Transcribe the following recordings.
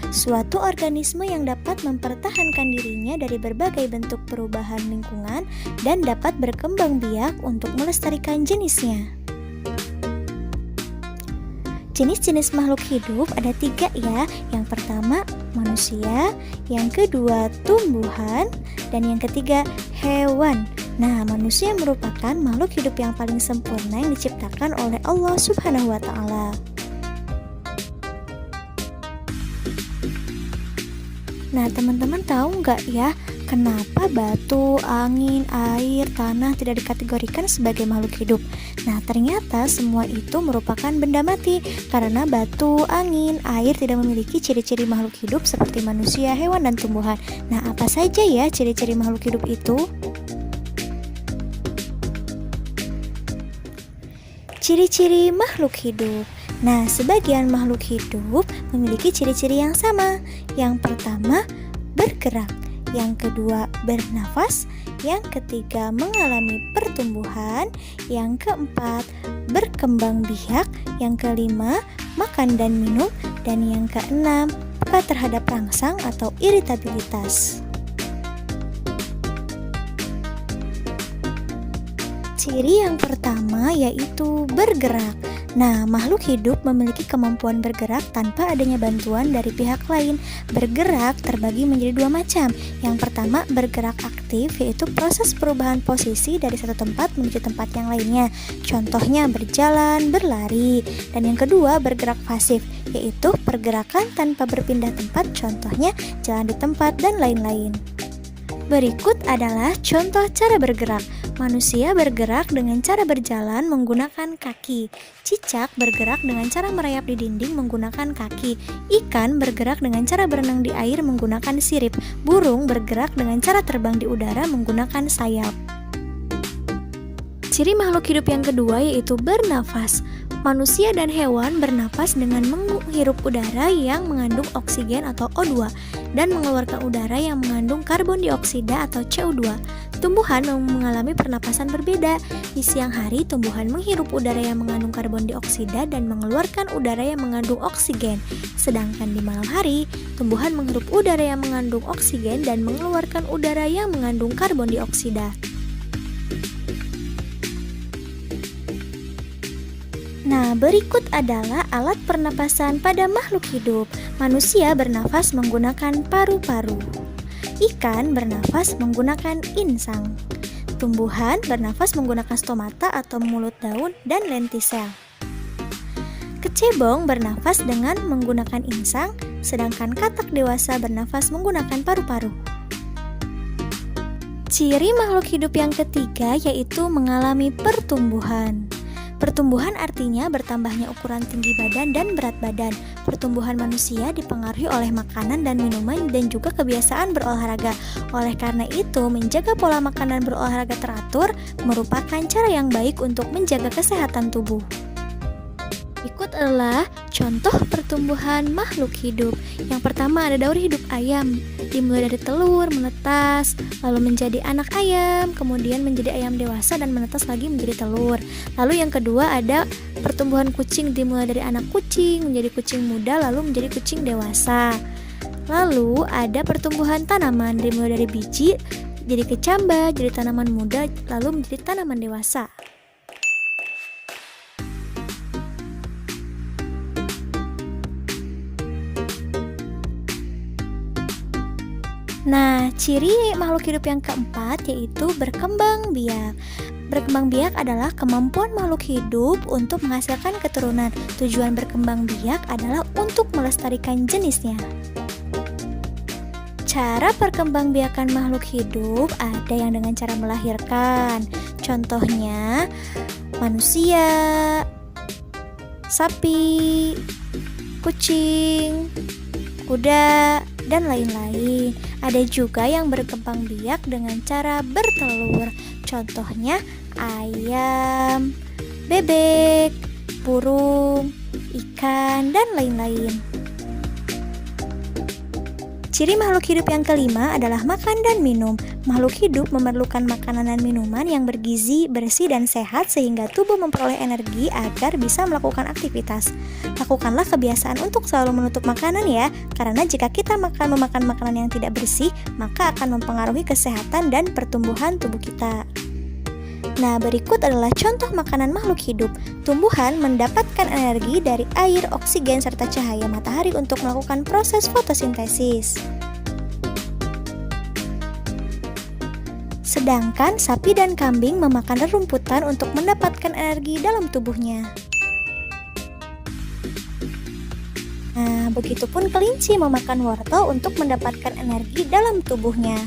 suatu organisme yang dapat mempertahankan dirinya dari berbagai bentuk perubahan lingkungan dan dapat berkembang biak untuk melestarikan jenisnya. Jenis-jenis makhluk hidup ada 3 ya. Yang pertama manusia, yang kedua tumbuhan, dan yang ketiga hewan. Nah, manusia merupakan makhluk hidup yang paling sempurna yang diciptakan oleh Allah Subhanahu wa Ta'ala. Nah, teman-teman tahu nggak ya, kenapa batu, angin, air, tanah tidak dikategorikan sebagai makhluk hidup? Nah, ternyata semua itu merupakan benda mati karena batu, angin, air tidak memiliki ciri-ciri makhluk hidup seperti manusia, hewan, dan tumbuhan. Nah, apa saja ya ciri-ciri makhluk hidup itu? Ciri-ciri makhluk hidup. Nah, sebagian makhluk hidup memiliki ciri-ciri yang sama. Yang pertama, bergerak. Yang kedua, bernafas. Yang ketiga, mengalami pertumbuhan. Yang keempat, berkembang biak. Yang kelima, makan dan minum. Dan yang keenam, peka terhadap rangsang atau iritabilitas. Ciri yang pertama yaitu bergerak. Nah, makhluk hidup memiliki kemampuan bergerak tanpa adanya bantuan dari pihak lain. Bergerak terbagi menjadi 2 macam. Yang pertama, bergerak aktif, yaitu proses perubahan posisi dari satu tempat menuju tempat yang lainnya. Contohnya berjalan, berlari. Dan yang kedua, bergerak pasif, yaitu pergerakan tanpa berpindah tempat, contohnya jalan di tempat dan lain-lain. Berikut adalah contoh cara bergerak. Manusia bergerak dengan cara berjalan menggunakan kaki. Cicak bergerak dengan cara merayap di dinding menggunakan kaki. Ikan bergerak dengan cara berenang di air menggunakan sirip. Burung bergerak dengan cara terbang di udara menggunakan sayap. Ciri makhluk hidup yang kedua yaitu bernafas. Manusia dan hewan bernapas dengan menghirup udara yang mengandung oksigen atau O2 dan mengeluarkan udara yang mengandung karbon dioksida atau CO2. Tumbuhan mengalami pernapasan berbeda. Di siang hari, tumbuhan menghirup udara yang mengandung karbon dioksida dan mengeluarkan udara yang mengandung oksigen. Sedangkan di malam hari, tumbuhan menghirup udara yang mengandung oksigen dan mengeluarkan udara yang mengandung karbon dioksida. Nah, berikut adalah alat pernapasan pada makhluk hidup. Manusia bernafas menggunakan paru-paru. Ikan bernafas menggunakan insang. Tumbuhan bernafas menggunakan stomata atau mulut daun dan lentisel. Kecebong bernafas dengan menggunakan insang, sedangkan katak dewasa bernafas menggunakan paru-paru. Ciri makhluk hidup yang ketiga yaitu mengalami pertumbuhan. Pertumbuhan artinya bertambahnya ukuran tinggi badan dan berat badan. Pertumbuhan manusia dipengaruhi oleh makanan dan minuman dan juga kebiasaan berolahraga. Oleh karena itu, menjaga pola makan dan berolahraga teratur merupakan cara yang baik untuk menjaga kesehatan tubuh. Berikut adalah contoh pertumbuhan makhluk hidup. Yang pertama ada daur hidup ayam. Dimulai dari telur, menetas, lalu menjadi anak ayam, kemudian menjadi ayam dewasa dan menetas lagi menjadi telur. Lalu yang kedua ada pertumbuhan kucing, dimulai dari anak kucing, menjadi kucing muda, lalu menjadi kucing dewasa. Lalu ada pertumbuhan tanaman, dimulai dari biji, jadi kecambah, jadi tanaman muda, lalu menjadi tanaman dewasa. Nah, ciri makhluk hidup yang keempat yaitu berkembang biak. Berkembang biak adalah kemampuan makhluk hidup untuk menghasilkan keturunan. Tujuan berkembang biak adalah untuk melestarikan jenisnya. Cara perkembangbiakan makhluk hidup ada yang dengan cara melahirkan. Contohnya manusia, sapi, kucing, kuda, dan lain-lain. Ada juga yang berkembang biak dengan cara bertelur. Contohnya ayam, bebek, burung, ikan, dan lain-lain. Ciri makhluk hidup yang kelima adalah makan dan minum. Makhluk hidup memerlukan makanan dan minuman yang bergizi, bersih, dan sehat sehingga tubuh memperoleh energi agar bisa melakukan aktivitas. Lakukanlah kebiasaan untuk selalu menutup makanan ya, karena jika kita memakan makanan yang tidak bersih, maka akan mempengaruhi kesehatan dan pertumbuhan tubuh kita. Nah, berikut adalah contoh makanan makhluk hidup. Tumbuhan mendapatkan energi dari air, oksigen, serta cahaya matahari untuk melakukan proses fotosintesis. Sedangkan sapi dan kambing memakan rerumputan untuk mendapatkan energi dalam tubuhnya. Nah, begitupun kelinci memakan wortel untuk mendapatkan energi dalam tubuhnya.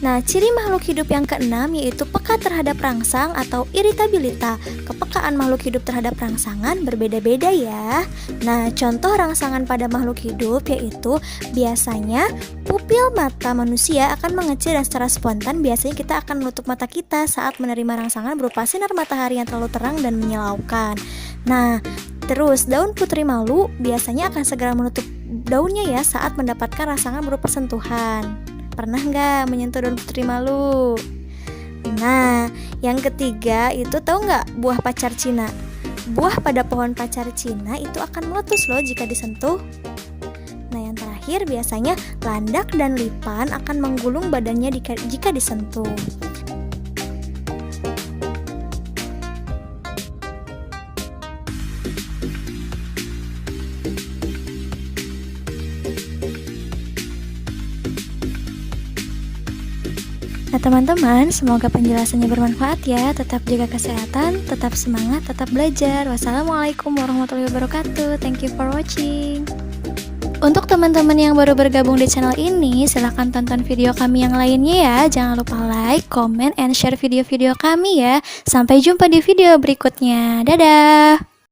Nah, ciri makhluk hidup yang keenam yaitu peka terhadap rangsang atau iritabilitas. Kepekaan makhluk hidup terhadap rangsangan berbeda-beda ya. Nah, contoh rangsangan pada makhluk hidup yaitu biasanya pupil mata manusia akan mengecil dan secara spontan biasanya kita akan menutup mata kita saat menerima rangsangan berupa sinar matahari yang terlalu terang dan menyilaukan. Nah, terus daun putri malu biasanya akan segera menutup daunnya ya saat mendapatkan rangsangan berupa sentuhan. Pernah nggak menyentuh daun putri malu? Nah, yang ketiga itu tahu nggak buah pacar Cina? Buah pada pohon pacar Cina itu akan meletus loh jika disentuh. Nah, yang terakhir biasanya landak dan lipan akan menggulung badannya jika disentuh. Nah teman-teman, semoga penjelasannya bermanfaat ya. Tetap jaga kesehatan, tetap semangat, tetap belajar. Wassalamualaikum warahmatullahi wabarakatuh. Thank you for watching. Untuk teman-teman yang baru bergabung di channel ini, silahkan tonton video kami yang lainnya ya. Jangan lupa like, comment, and share video-video kami ya. Sampai jumpa di video berikutnya. Dadah!